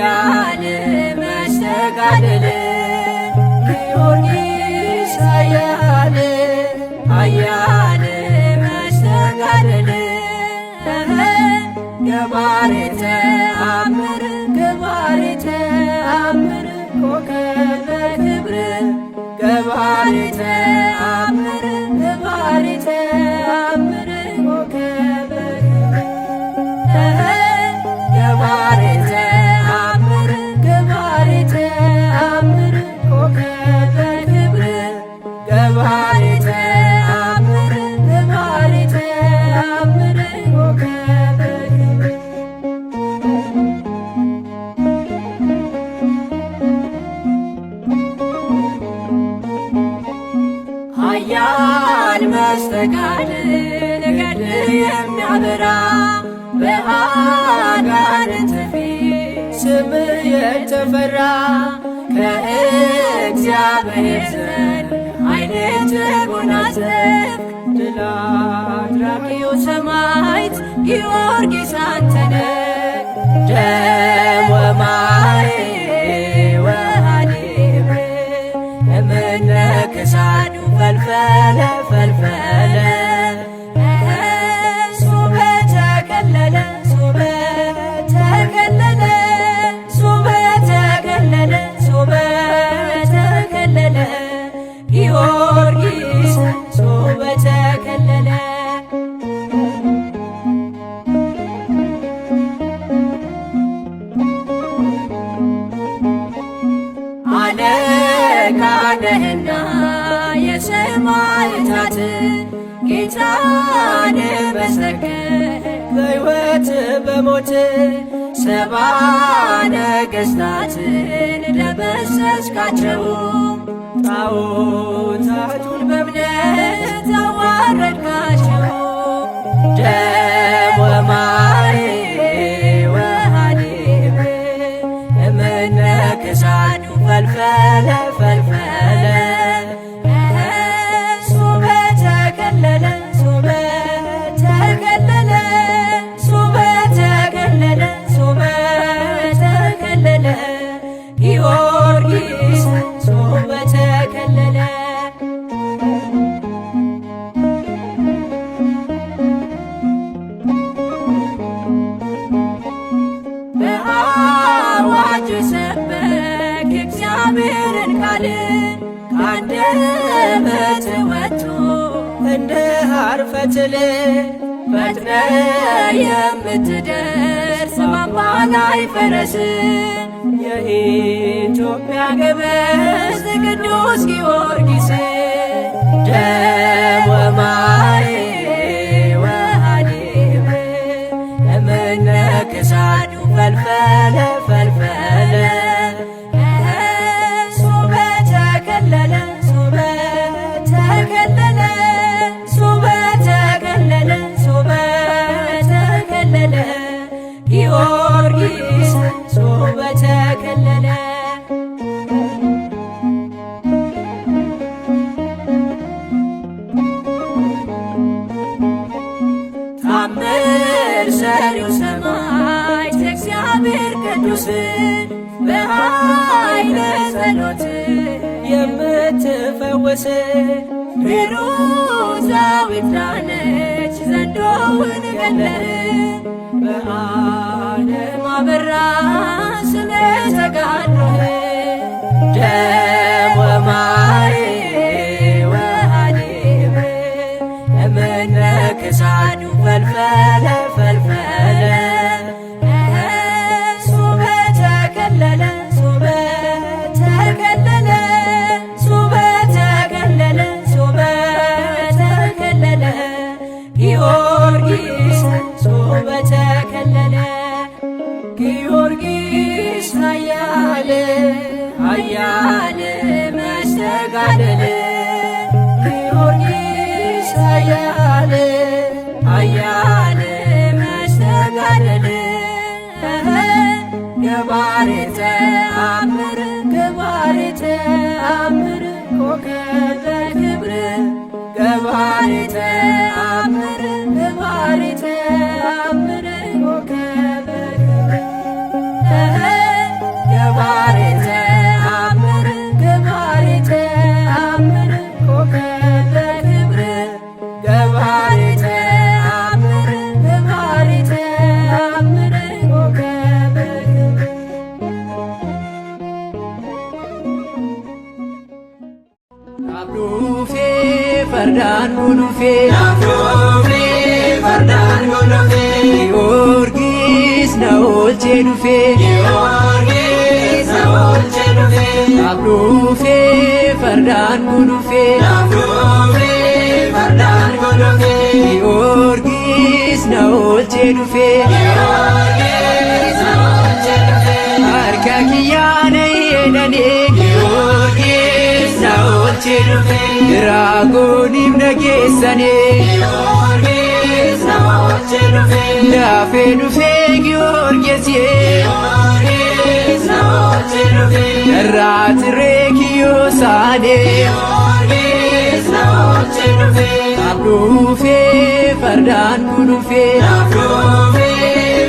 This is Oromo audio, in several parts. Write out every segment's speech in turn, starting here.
ኃያል መስተጋድል ጊዮርጊስ ኃያል ኃያል መስተጋድል ገባሬ ተአምር ገባሬ ተአምር ኮከበ ክብር ገባሬ ተአምር ገባሬ ተአምር ኮከበ ገባሬ ተአምር ገባሬ ተአምር ኮከበ ክብር ገባሬ ተአምር ገባሬ ተአምር ኮከበ ክብር ኃያል መስተጋድል ገድል የሚያበራ በአጋንንት ፊት ስምህ የተፈራ ከእግዚአብሔር ዘንድ ኃይልን ተጎናጸፍክ ድል አድራጊው ሰማዕት ጊዮርጊስ አንተ ነህ። ደም ወማይ ወሐሊብ እምነ ክሳዱ ፈልፈለ ፈልፈለ ሱበ ተከለለ ሱበ ተከለለ ሱበ ተከለለ ሱበ ተከለለ ጊዮርጊስ ሱበ ተከለለ አለቃ ነህና የሰማዕታት ጌታን በሰቀል በሕይወት በሞት ሰባ ነገሥታትን ደመሰስካቸው። ጣዖታቱን በእምነት አዋረድካቸው። ደም ወማይ ወሐሊብ እምነ ክሳዱ ፈልፈለ ፈልፈለ ሱበ ተከለለ ሱበ ተከለለ ሱበ ተከለለ ሱበ ተከለለ ጊዮርጊስ ሱበ ተከለለ በአዋጅ ሰበክ እግዚአብሔርን ቃል ከአንደበት ወጥቶ እንደ ሐር ፈትል ፈጥነ የምትደርስ በአምባ ላይ ፈረስ የኢትዮጵያ ገበዝ ቅዱስ ጊዮርጊስ ደም ወማይ ወሐሊብ እምነ ክሳዱ ፈልፈለ ፈልፈለ ሱበ ተከለለ ሱበ ተከለለ ሱበ ተከለለ ሱበ ተከለለ ጊዮርጊስ ሱበ ተከለለ ታምር ሰሪው ሰማዕት እግዚአብሔር ቅዱስ በኃይለ ጸሎት የምትፈውስ ቤሮዛዊት ዳነች ዘንዶውን ገለህ በዓለም አበራ ስለ ተጋድሎህ ደም ወማይ ወሐሊብ እምነ ክሳዱ ፈልፈለ ፈልፈለ ሱበ ተከለለ ሱበ ተከለለ ሱበ ተከለለ ሱበ ተከለለ ጊዮርጊስ ሱበ ተከለለ ጊዮርጊስ ኃያል ኃያል መስተጋድል ጊዮርጊስ ኃያል ኃያል መስተጋድል ገባሬ ተአምር ገባሬ ተአምር ኮከበ ክብር ገባሬ ተአምር ገባሬ ተአምር ኮከበ ክብር dhufe Nafruufi fardaan gulufe Giyoorgis na oolchee dhufe Giyoorgis na oolchee dhufe Nafruufe fardaan gulufe Nafruufi fardaan gulufe Giyoorgis na oolchee dhufe Giyoorgis na oolchee dhufe harka kiyyaana hidhanii Giyoorgis na oolchee dhufe Diraagooniif dhageessanii Giyoorgis na oolchee dhufe Laafee dhufee Giyoorgis Giyoorgis na oolchee dhufe irraa tiree kiyyoo saanee Giyoorgis na oolchee dhufe Nafruufee fardaan gulufe Nafruufi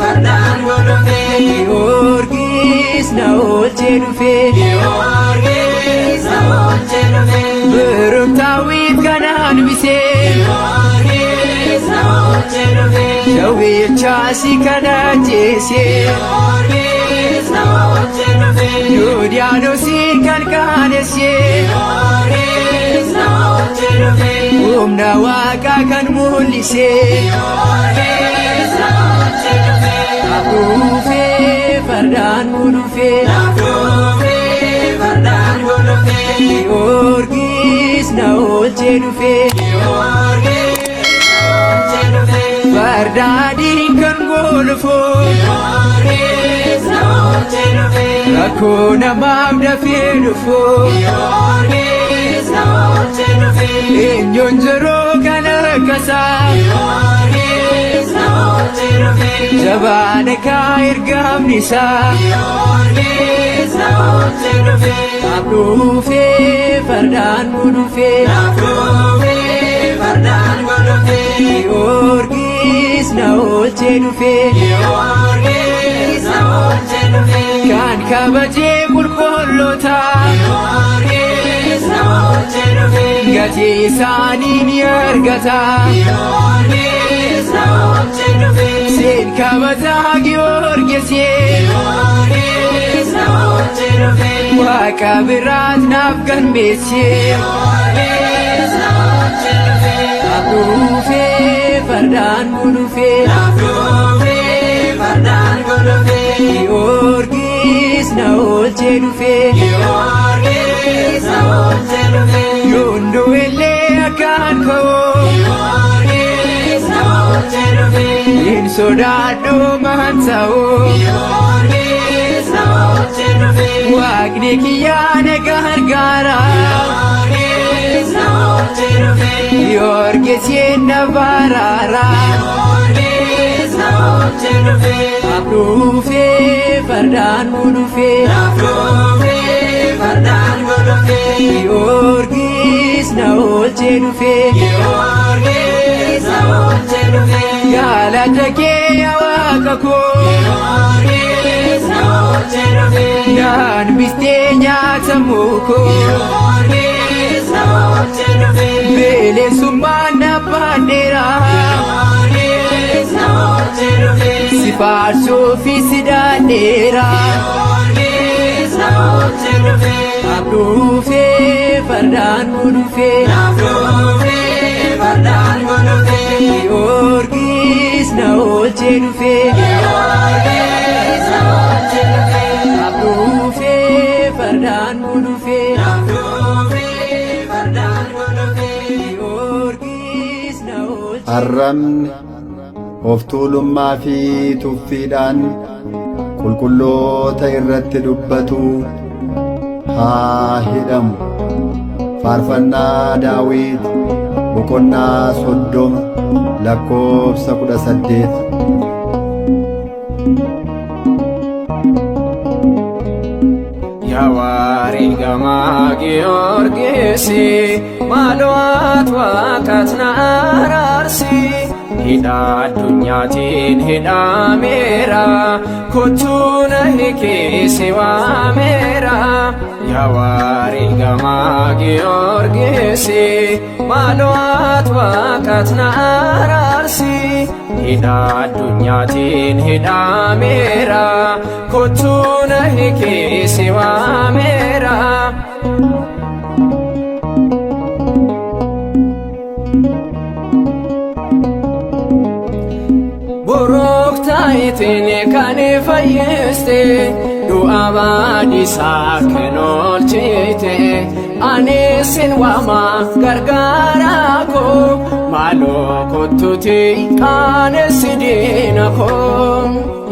fardaan gulufe Giyoorgis na oolchee dhufe Giyoorgis na oolchee dhufe Birumtaawwiif kanaan bisee Giyoorgis na oolchee dhufe Shawweechaasi kana jeesee Giyoorgis na oolchee dhufe Yoodiyaanosiin kan qaanessee Giyoorgis na oolchee dhufe humna waaqaa kan mul'isee Giyoorgis na oolchee dhufe Nafruufee fardaan gulufe Nafruufi fardaan gulufe Giyoorgis na oolchee dhufe Giyoorgis na oolchee dhufe fardaadhiin kan golfoo Giyoorgis na oolchee dhufe rakkoo namaaf dafee dhufoo Giyoorgis na oolchee dhufe eenyuun jiruu kan rakkasaa Giyoorgis na oolchee dhufe jabaan kaa ergamni isaa Giyoorgis na oolchee dhufe Nafruufee fardaan gulufe Nafruufi fardaan gulufe Giyoorgis na oolchee dhufe Giyoorgis na oolchee dhufe kan kabajee qulqulloota Giyoorgis na oolchee dhufe gatii isaanii ni argata Giyoorgis na oolchee dhufe seen kabataa Giyoorgis Giyoorgis na oolchee dhufe waaqa biraat naaf galmeessee Giyoorgis na oolchee dhufe Nafruufee fardaan gulufe Nafruufi fardaan gulufe Giyoorgis na oolchee dhufe Giyoorgis na oolchee dhufe yoon du'ellee akkaan ka'oo Giyoorgis na oolchee dhufe hin sodaadhu maan ta'oo Giyoorgis na oolchee dhufe waaqni kiyyaa na gargaara Giyoorgis na oolchee dhufe Giyoorgis na baraara Giyoorgis na oolchee dhufe Nafruufee fardaan gulufe Nafruufi fardaan gulufe Giyoorgis na oolchee dhufe Giyoorgis na oolchee dhufe galata kee yaa waaqa koo Giyoorgis na oolchee dhufe naan bistee nyaatamuu koo Giyoorgis na oolchee dhufe bilisummaan nabbaadheeraa Giyoorgis na oolchee dhufe si faarsuu fi si daandheeraa Giyoorgis na oolchee dhufe Nafruufee fardaan gulufe Nafruufi fardaan gulufe Giyoorgis na oolchee dhufe Giyoorgis na oolchee dhufe Nafruufee fardaan gulufe Nafruufi fardaan gulufe Giyoorgis na oolchee arrabni of tuulummaa fi tuffiidhaan qulqulloota irratti dubbatu haa hidhamu. Faarfannaa Daawit boqonnaa 30 lakkoofsa 18. Yaa wareegamaa Giyoorgis maaloo waaqaat na araarsi hidhaa addunyaatiin hidhameera kottuu na hiikisi waameera. Yaa wareegamaa Giyoorgis maaloo waaqaat na araarsi hidhaa addunyaatiin hidhameera kottuu na hiikisi waameera. Buruktaayitini kan fayyiste du'a baadisaa kan oolchite ani sin waama gargaaraa koo maaloo kottuuti qaanessi diina koo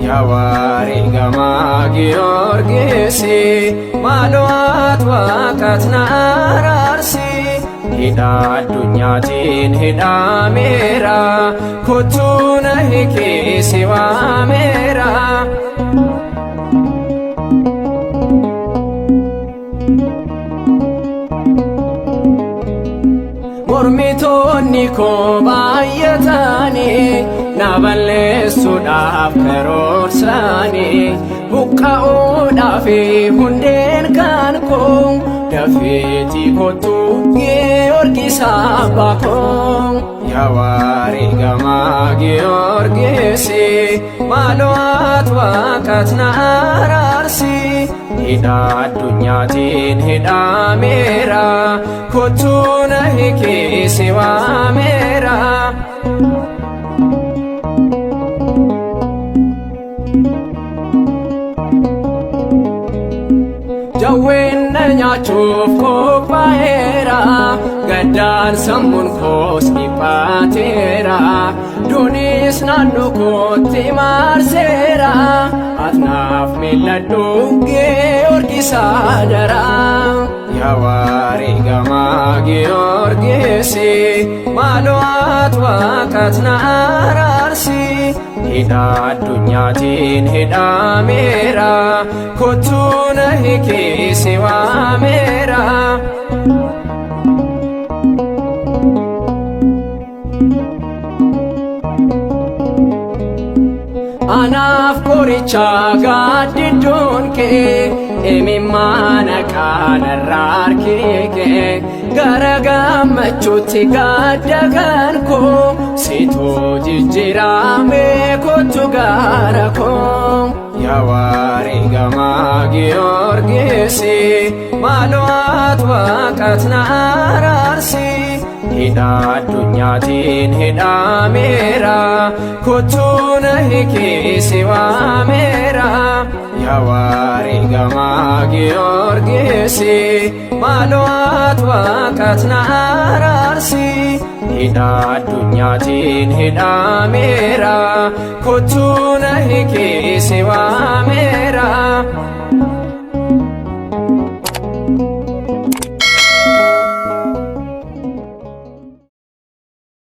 yaa wareegamaa Giyoorgisi maaloo ati waaqat na araarsi hidha addunyaatiin hidhameera kottuu na hiikii si waameera. Mormitoonni koo baay'atanii na balleessuudhaaf karoorsanii buqqa'uudhaaf hundeen kan koo dafeetii kottuu Giyoorgis abbaa koo yaa wareegamaa Giyoorgisi maaloo ati waaqat na araarsi hidha addunyaatiin hidhameera kottuu na hiikii si waameera. Jawween na nyaachuuf qophaa'eera gaddaan sammuun koos dhiphateera duunis naannoo kootti maarseera ati naaf mil'adhu Giyoorgis daraa yaa wareegamaa Giyoorgisi maaloo ati waaqat na araarsi hidha addunyaatiin hidhameera kottuu na hiikii si waameera. Anaaf qoricha gaaddidduun kee imimmaana qaanarraa harkii kee gara gammachuutti gadda kan koo situu jijjiiramee kottu gara koo yaa wareegamaa Giyoorgisi maaloo ati waaqat na araarsi hidha addunyaatiin hidhameera kottuu na hiikii si waameera yaa wareegamaa Giyoorgisi maaloo ati waaqat na araarsi hidha addunyaatiin hidhameera kottuu na hiikii si waameera.